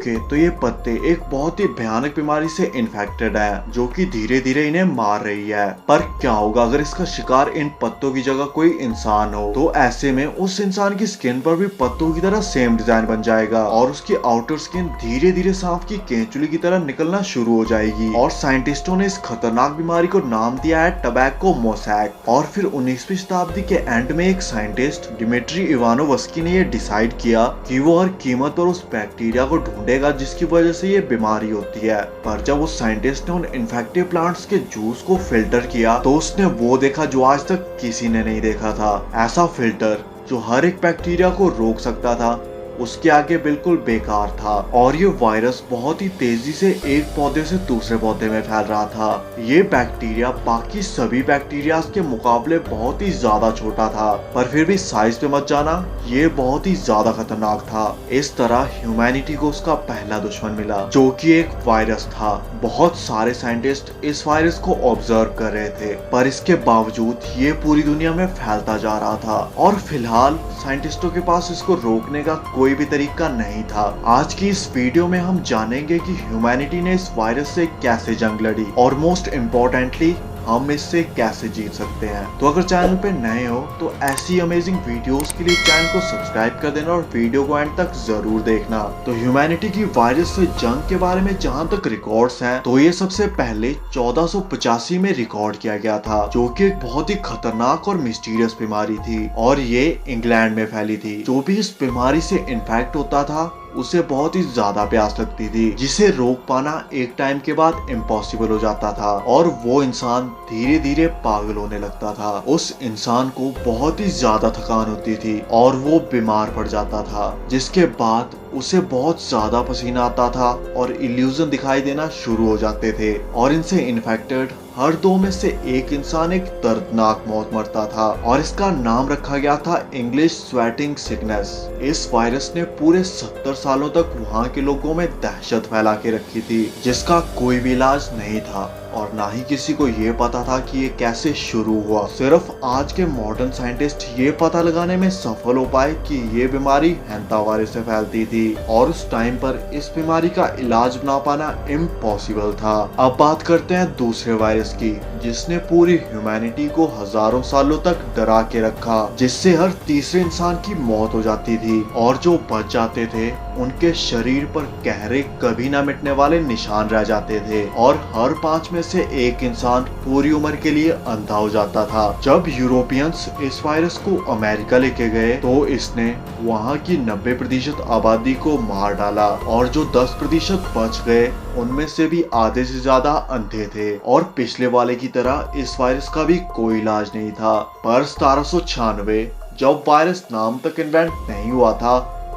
देखे तो ये पत्ते एक बहुत ही भयानक बीमारी से इन्फेक्टेड है जो कि धीरे धीरे इन्हें मार रही है। पर क्या होगा अगर इसका शिकार इन पत्तों की जगह कोई इंसान हो? तो ऐसे में उस इंसान की स्किन पर भी पत्तों की तरह सेम डिजाइन बन जाएगा और उसकी आउटर स्किन धीरे धीरे सांप की केंचुली की तरह निकलना शुरू हो जाएगी। और साइंटिस्टों ने इस खतरनाक बीमारी को नाम दिया है टबैको मोसैक। और फिर 19वीं शताब्दी के एंड में एक साइंटिस्ट डिमिट्री इवानोवस्की ने ये डिसाइड किया कि वो हर कीमत पर उस बैक्टीरिया को ढूंढेगा जिसकी वजह से ये बीमारी होती है। पर जब उस साइंटिस्ट ने उन इन्फेक्टिव प्लांट्स के जूस को फिल्टर किया तो उसने वो देखा जो आज तक किसी ने नहीं देखा था। ऐसा फिल्टर जो हर एक बैक्टीरिया को रोक सकता था उसके आगे बिल्कुल बेकार था। और ये वायरस बहुत ही तेजी से एक पौधे से दूसरे पौधे में फैल रहा था। ये बैक्टीरिया बाकी सभी बैक्टीरिया के मुकाबले बहुत ही ज्यादा छोटा था, पर फिर भी साइज पे मत जाना, ये बहुत ही ज्यादा खतरनाक था। इस तरह ह्यूमैनिटी को उसका पहला दुश्मन मिला जो कि एक वायरस था। बहुत सारे साइंटिस्ट इस वायरस को ऑब्जर्व कर रहे थे, पर इसके बावजूद ये पूरी दुनिया में फैलता जा रहा था और फिलहाल साइंटिस्टों के पास इसको रोकने का कोई भी तरीका नहीं था। आज की इस वीडियो में हम जानेंगे कि ह्यूमैनिटी ने इस वायरस से कैसे जंग लड़ी और मोस्ट इम्पोर्टेंटली हम इससे कैसे जीत सकते हैं। तो अगर चैनल पे नए हो तो ऐसी अमेजिंग वीडियोस के लिए चैनल को सब्सक्राइब कर देना और वीडियो को एंड तक जरूर देखना। तो ह्यूमैनिटी की वायरस से जंग के बारे में जहां तक रिकॉर्ड्स हैं तो ये सबसे पहले 1485 में रिकॉर्ड किया गया था, जो कि एक बहुत ही खतरनाक और मिस्टीरियस बीमारी थी और ये इंग्लैंड में फैली थी। जो भी इस बीमारी से इन्फेक्ट होता था उसे बहुत ही ज्यादा प्यास लगती थी, जिसे रोक पाना एक टाइम के बाद इम्पॉसिबल हो जाता था और वो इंसान धीरे धीरे पागल होने लगता था। उस इंसान को बहुत ही ज्यादा थकान होती थी और वो बीमार पड़ जाता था, जिसके बाद उसे बहुत ज्यादा पसीना आता था और इल्यूजन दिखाई देना शुरू हो जाते थे और इनसे इन्फेक्टेड हर 2 में से एक इंसान एक दर्दनाक मौत मरता था और इसका नाम रखा गया था इंग्लिश स्वेटिंग सिकनेस। इस वायरस ने पूरे 70 सालों तक वहाँ के लोगों में दहशत फैला के रखी थी, जिसका कोई भी इलाज नहीं था और ना ही किसी को ये पता था कि ये कैसे शुरू हुआ। सिर्फ आज के मॉडर्न साइंटिस्ट ये पता लगाने में सफल हो पाए कि ये बीमारी हैंता वायरस से फैलती थी और उस टाइम पर इस बीमारी का इलाज बना पाना इम्पॉसिबल था। अब बात करते हैं दूसरे वायरस की, जिसने पूरी ह्यूमैनिटी को हजारों सालों तक डरा के रखा, जिससे हर तीसरे इंसान की मौत हो जाती थी और जो बच जाते थे उनके शरीर पर गहरे कभी ना मिटने वाले निशान रह जाते थे और हर 5 में से एक इंसान पूरी उम्र के लिए अंधा हो जाता था। जब यूरोपियंस इस वायरस को अमेरिका लेके गए तो इसने वहाँ की 90% आबादी को मार डाला और जो 10% बच गए उनमें से भी आधे से ज्यादा अंधे थे और पिछले वाले की तरह इस वायरस का भी कोई इलाज नहीं था। पर 1796 जब वायरस नाम तक इन्वेंट नहीं हुआ था,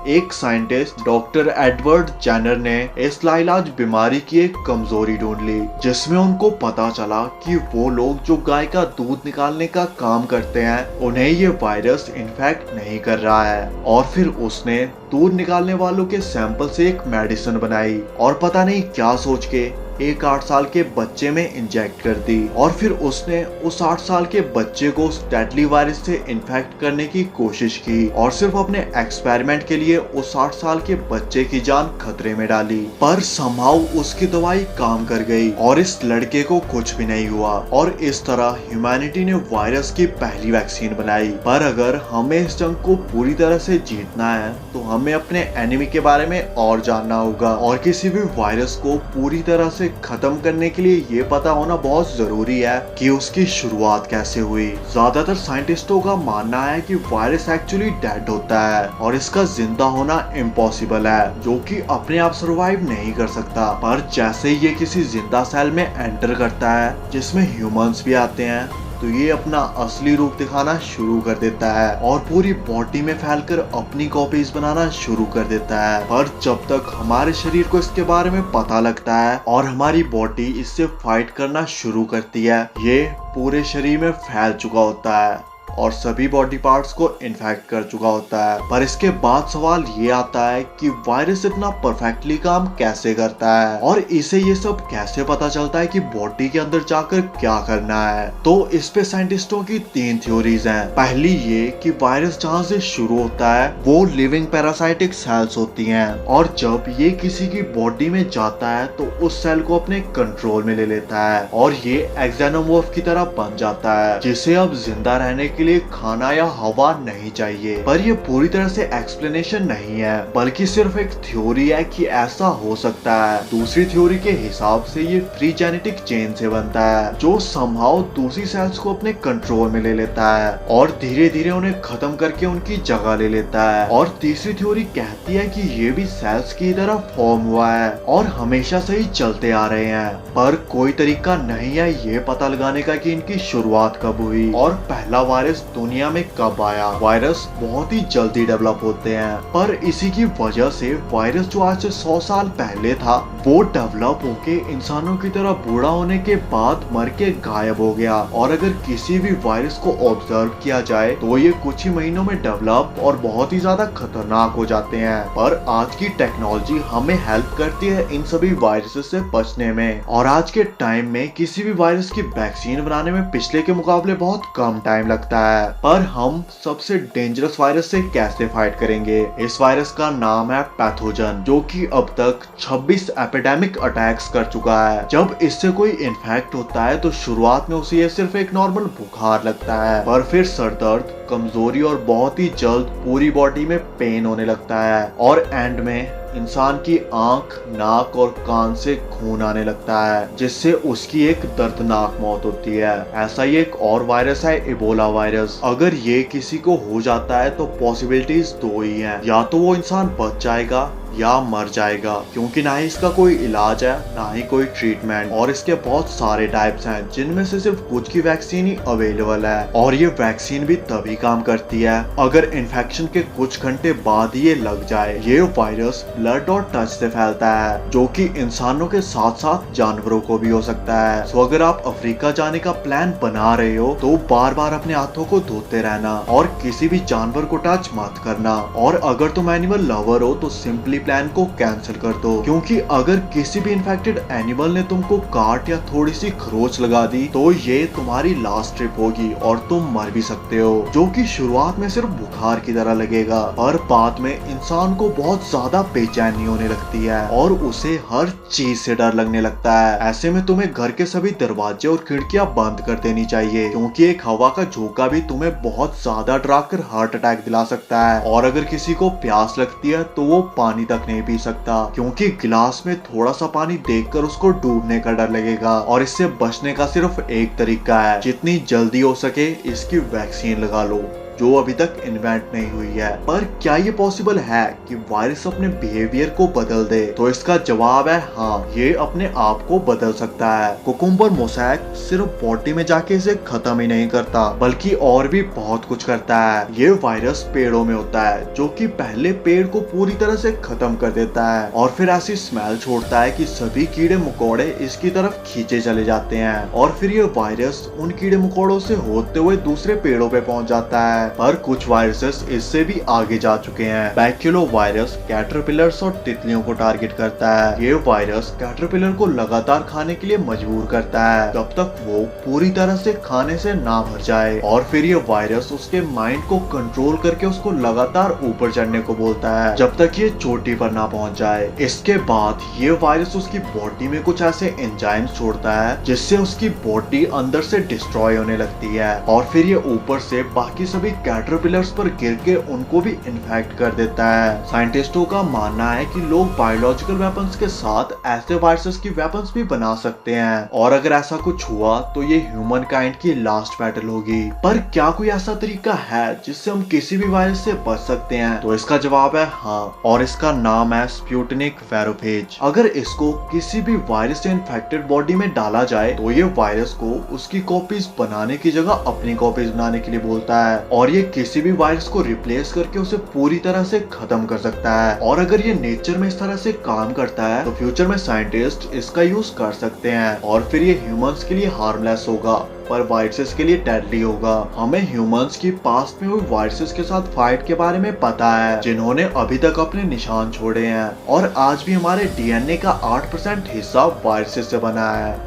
एक साइंटिस्ट डॉक्टर एडवर्ड जेनर ने इस लाइलाज बीमारी की एक कमजोरी ढूंढ ली, जिसमें उनको पता चला कि वो लोग जो गाय का दूध निकालने का काम करते हैं उन्हें ये वायरस इन्फेक्ट नहीं कर रहा है। और फिर उसने दूध निकालने वालों के सैंपल से एक मेडिसिन बनाई और पता नहीं क्या सोच के एक 8 साल के बच्चे में इंजेक्ट कर दी और फिर उसने उस 8 साल के बच्चे को उस डेडली वायरस से इन्फेक्ट करने की कोशिश की और सिर्फ अपने एक्सपेरिमेंट के लिए उस 8 साल के बच्चे की जान खतरे में डाली। पर समहाउ उसकी दवाई काम कर गई और इस लड़के को कुछ भी नहीं हुआ और इस तरह ह्यूमैनिटी ने वायरस की पहली वैक्सीन बनाई। पर अगर हमें इस जंग को पूरी तरह से जीतना है तो हमें अपने एनिमी के बारे में और जानना होगा और किसी भी वायरस को पूरी तरह से खत्म करने के लिए ये पता होना बहुत जरूरी है कि उसकी शुरुआत कैसे हुई। ज्यादातर साइंटिस्टों का मानना है कि वायरस एक्चुअली डेड होता है और इसका जिंदा होना इम्पॉसिबल है, जो कि अपने आप सर्वाइव नहीं कर सकता। पर जैसे ये किसी जिंदा सेल में एंटर करता है जिसमें ह्यूमंस भी आते हैं तो ये अपना असली रूप दिखाना शुरू कर देता है और पूरी बॉडी में फैलकर अपनी कॉपीज बनाना शुरू कर देता है। पर जब तक हमारे शरीर को इसके बारे में पता लगता है और हमारी बॉडी इससे फाइट करना शुरू करती है, ये पूरे शरीर में फैल चुका होता है और सभी बॉडी पार्ट्स को इन्फेक्ट कर चुका होता है। पर इसके बाद सवाल ये आता है कि वायरस इतना परफेक्टली काम कैसे करता है और इसे ये सब कैसे पता चलता है कि बॉडी के अंदर जाकर क्या करना है। तो इस पे साइंटिस्टों की 3 थ्योरीज हैं। पहली ये कि वायरस जहाँ से शुरू होता है वो लिविंग पैरासाइटिक सेल्स होती हैं और जब ये किसी की बॉडी में जाता है तो उस सेल को अपने कंट्रोल में ले लेता है और ये एक्सोनोमॉर्फ की तरह बन जाता है, जिसे अब जिंदा रहने के लिए खाना या हवा नहीं चाहिए। पर ये पूरी तरह से एक्सप्लेनेशन नहीं है बल्कि सिर्फ एक थ्योरी है कि ऐसा हो सकता है। दूसरी थ्योरी के हिसाब से ये फ्री जेनेटिक चेन से बनता है जो समहाउ दूसरी सेल्स को अपने कंट्रोल में ले लेता है और धीरे धीरे उन्हें खत्म करके उनकी जगह ले लेता है। और तीसरी थ्योरी कहती है कि ये भी सेल्स की तरह फॉर्म हुआ है और हमेशा से ही चलते आ रहे हैं, पर कोई तरीका नहीं है ये पता लगाने का कि इनकी शुरुआत कब हुई और पहला वायरस दुनिया में कब आया। वायरस बहुत ही जल्दी डेवलप होते हैं, पर इसी की वजह से वायरस जो आज से 100 साल पहले था वो डेवलप होके इंसानों की तरह बूढ़ा होने के बाद मर के गायब हो गया। और अगर किसी भी वायरस को ऑब्जर्व किया जाए तो ये कुछ ही महीनों में डेवलप और बहुत ही ज्यादा खतरनाक हो जाते हैं। पर आज की टेक्नोलॉजी हमें हेल्प करती है इन सभी वायरसेस से बचने में और आज के टाइम में किसी भी वायरस की वैक्सीन बनाने में पिछले के मुकाबले बहुत कम टाइम लगता है। पर हम सबसे डेंजरस वायरस से कैसे फाइट करेंगे? इस वायरस का नाम है पैथोजन, जो कि अब तक 26 एपिडेमिक अटैक्स कर चुका है। जब इससे कोई इन्फेक्ट होता है तो शुरुआत में उसे ये सिर्फ एक नॉर्मल बुखार लगता है, पर फिर सर दर्द, कमजोरी और बहुत ही जल्द पूरी बॉडी में पेन होने लगता है और एंड में इंसान की आंख, नाक और कान से खून आने लगता है, जिससे उसकी एक दर्दनाक मौत होती है। ऐसा ही एक और वायरस है इबोला वायरस। अगर ये किसी को हो जाता है तो पॉसिबिलिटीज 2 ही हैं, या तो वो इंसान बच जाएगा या मर जाएगा, क्योंकि ना ही इसका कोई इलाज है ना ही कोई ट्रीटमेंट और इसके बहुत सारे टाइप्स हैं जिनमें से सिर्फ कुछ की वैक्सीन ही अवेलेबल है। और ये वैक्सीन भी तभी काम करती है अगर इन्फेक्शन के कुछ घंटे बाद ही ये लग जाए। ये वायरस ब्लड और टच से फैलता है, जो कि इंसानों के साथ साथ जानवरों को भी हो सकता है। तो अगर आप अफ्रीका जाने का प्लान बना रहे हो तो बार बार अपने हाथों को धोते रहना और किसी भी जानवर को टच मत करना। और अगर तुम एनिमल लवर हो तो सिंपली प्लान को कैंसिल कर दो, क्योंकि अगर किसी भी इन्फेक्टेड एनिमल ने तुमको काट या थोड़ी सी खरोच लगा दी तो ये तुम्हारी लास्ट ट्रिप होगी और तुम मर भी सकते हो, जो कि शुरुआत में सिर्फ बुखार की तरह लगेगा और बाद में इंसान को बहुत ज्यादा बेचैनी होने लगती है और उसे हर चीज से डर लगने लगता है। ऐसे में तुम्हें घर के सभी दरवाजे और खिड़कियां बंद कर देनी चाहिए, क्योंकि एक हवा का झोंका भी तुम्हें बहुत ज्यादा डराकर हार्ट अटैक दिला सकता है। और अगर किसी को प्यास लगती है तो वो पानी तक नहीं पी सकता, क्योंकि गिलास में थोड़ा सा पानी देखकर उसको डूबने का डर लगेगा। और इससे बचने का सिर्फ एक तरीका है, जितनी जल्दी हो सके इसकी वैक्सीन लगा लो, जो अभी तक इन्वेंट नहीं हुई है। पर क्या ये पॉसिबल है कि वायरस अपने बिहेवियर को बदल दे? तो इसका जवाब है हाँ, ये अपने आप को बदल सकता है। कुकुम्बर मोसैक सिर्फ बॉडी में जाके इसे खत्म ही नहीं करता, बल्कि और भी बहुत कुछ करता है। ये वायरस पेड़ों में होता है, जो कि पहले पेड़ को पूरी तरह से खत्म कर देता है और फिर ऐसी स्मेल छोड़ता है कि सभी कीड़े मकोड़े इसकी तरफ खींचे चले जाते हैं। और फिर ये वायरस उन कीड़े मकोड़ों से होते हुए दूसरे पेड़ों पे पहुंच जाता है। पर कुछ वायरसेस इससे भी आगे जा चुके हैं। बैक्यूलो वायरस कैटरपिलर्स और तितलियों को टारगेट करता है। ये वायरस कैटरपिलर को लगातार खाने के लिए मजबूर करता है जब तक वो पूरी तरह से खाने से ना भर जाए, और फिर ये वायरस उसके माइंड को कंट्रोल करके उसको लगातार ऊपर चढ़ने को बोलता है जब तक ये चोटी पर ना पहुंच जाए। इसके बाद ये वायरस उसकी बॉडी में कुछ ऐसे एंजाइम्स छोड़ता है जिससे उसकी बॉडी अंदर से डिस्ट्रॉय होने लगती है और फिर ये ऊपर से बाकी सभी कैटरपिलर्स पर गिर के उनको भी इन्फेक्ट कर देता है। साइंटिस्टों का मानना है कि लोग बायोलॉजिकल वेपन्स के साथ ऐसे वायरसेस की वेपन्स भी बना सकते हैं, और अगर ऐसा कुछ हुआ तो ये ह्यूमन काइंड की लास्ट बैटल होगी। पर क्या कोई ऐसा तरीका है जिससे हम किसी भी वायरस से बच सकते हैं? तो इसका जवाब है हाँ, और इसका नाम है स्प्यूटनिक वेरोफेज। अगर इसको किसी भी वायरस से इन्फेक्टेड बॉडी में डाला जाए तो ये वायरस को उसकी कॉपीज बनाने की जगह अपनी कॉपीज बनाने के लिए बोलता है, और ये किसी भी वायरस को रिप्लेस करके उसे पूरी तरह से खत्म कर सकता है। और अगर ये नेचर में इस तरह से काम करता है तो फ्यूचर में साइंटिस्ट इसका यूज कर सकते हैं और फिर ये ह्यूमंस के लिए हार्मलेस होगा। पर वायरसेस के लिए डेडली होगा। हमें ह्यूमंस की पास्ट में हुई वायरसेस के साथ फाइट के बारे में पता है, जिन्होंने अभी तक अपने निशान छोड़े हैं, और आज भी हमारे डीएनए का 8% हिस्सा वायरसेस से बना है।